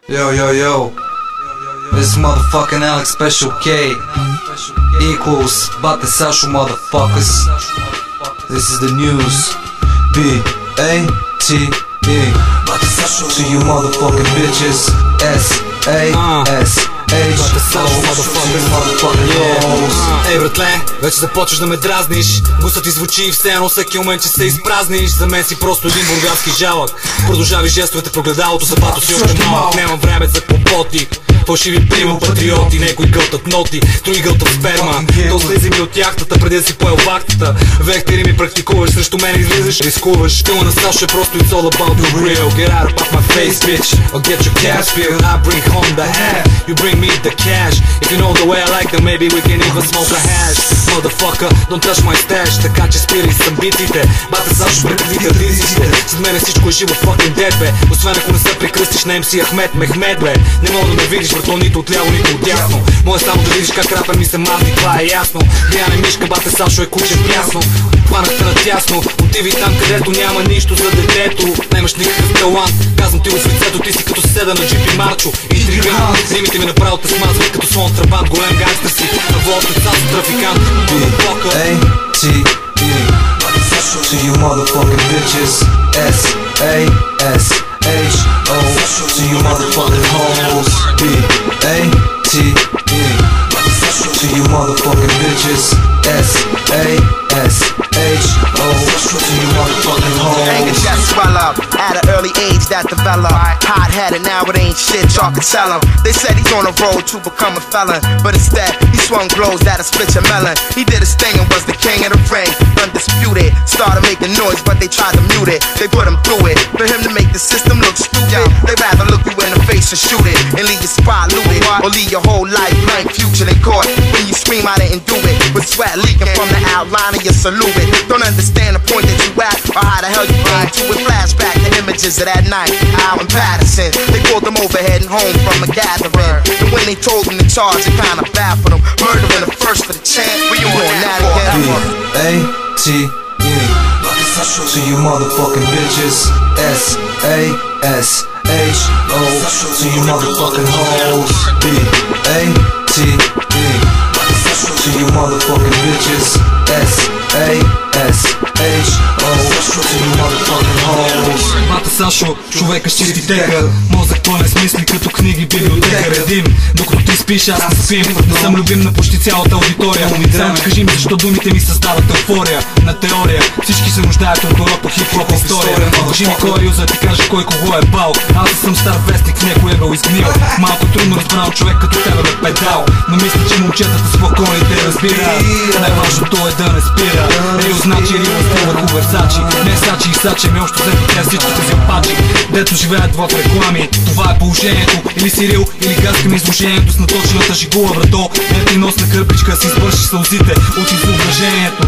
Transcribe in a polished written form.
Yo, yo, yo. This is motherfucking Alex Special K equals Bate Sasho motherfuckers. This is the news. B-A-T-E. To you motherfucking bitches. S-A-S. Ей, братле, вече започваш да ме дразниш. Густът ти звучи все едно всеки момент, че се изпразниш. За мен си просто един бургаски жалък. Продължавай жестовете, прогледалото, събато си още малък. Нямам време за компоти, фалшиви прима патриоти. Некои гълтат ноти, други гълтат сперма. То слезе ми от яхтата, преди да си поел вахтата. Вектери ми практикуваш, срещу мен излизаш, рискуваш. Стила на Сашо е просто it's all about the real. Get out of my face, bitch, I'll get your cash bill. I bring home the half, you bring me the cash. If you know the way I like them, maybe we can even smoke a hash. Motherfucker, don't touch my stash. Така че спирай с амбициите. Бате Сашо прекрати традициите. След мене всичко е живо fucking dead, бе. Освен ако не се прекръстиш на MC Ахмед Мехмед, бе. Не мога да ме видиш, брато, нито отляво, нито отдясно. Може само да видиш как рапър ми се мазни, това е ясно. Дяне мишка, Бате Сашо е куче прясно. Хванахте на тясно, отиви там, където няма нищо за детето. Нямаш никакъв талант, казвам ти го в лицето. Ти си като седа на джипи Марчо. Интригант, римите ми направо те смазват като сон трабант. Голем гангстър си, на влост от царство трафикант. A-T-E. To you motherfucking bitches. S-A-S-H-O. To you motherfucking hoes. B-A-T-E. To you motherfucking bitches. S-A-S-H-O. To you motherfucking hoes. Anger just swell up at an early age that develop. Hot-headed, now it ain't shit, y'all can tell him. They said he's on the road to become a felon, but instead he swung blows that'll split your melon. He did his thing and was the king of the ring, undisputed. Started making noise, but they tried to mute it. They put him through it. For him to make the system look stupid, they rather look you in the face and shoot it, and leave your spot looted, or leave your whole life blank future they caught. When you scream, I didn't do it, with sweat leaking from the outline of your salute. Don't understand the point that you at, or how the hell you came to it. Flashback the images of that night out in Patterson. They pulled them over heading home from a gathering, and when they told them the charge, it kinda baffled them. Murdering the first for the chance, we on that again. B-A-T-E. To you motherfucking bitches. S-A-S-H-O. To you motherfucking hoes. B-A-T-E. To you motherfucking bitches. S-A-S-H-O. To you motherfucking hoes. Бате Сашо, човека с чисти тека. Мозък пълен с мисли като книги, библиотека. Редим, докато ти спиш, аз не спим. Не съм любим на почти цялата аудитория. Само кажи ми защо думите ми създават еуфория. На теория всички се нуждаят от урок по хип-хоп история. Кажи ми кой е юза, ти кажа кой кого е бал. Аз съм стар вестник, някой е бил изгнил. Малко трудно разбрал човек като тебе ме педал, но мисля, че момчетата спокойно те разбират. Най-важното е да не спира. Рио значи, Рио стил върху Версачи. Не сачи и сачи, ми общо взето те всичките зелпачи, дето живеят в реклами. Това е положението, или си Рил, или гаскаме изложението с наточената жигула, брато. Не ти нос на кърпичка, си избърши сълзите от изображението.